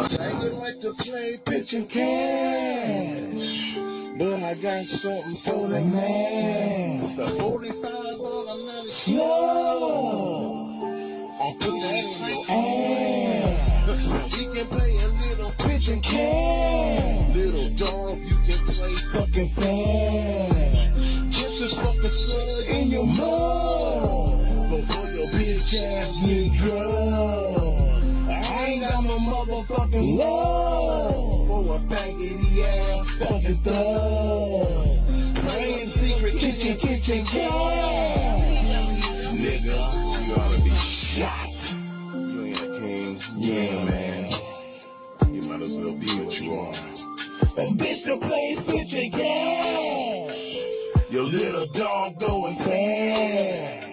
They like to play pitching cash, but I got something for the man. It's the $45 slow. I'll put that in your ass. We can play a little pitching cash. Little dog, you can play fucking fast. Get this fucking slug in your mouth before your bitch ass get drugged. I ain't got no motherfucking love for a faggoty ass fucking thug. Playing secret kitchen cash. Nigga, you oughta be shot. You ain't a king. Yeah, man. You might as well be what you are. A bitch that plays pitching cash. Your little dog going fast.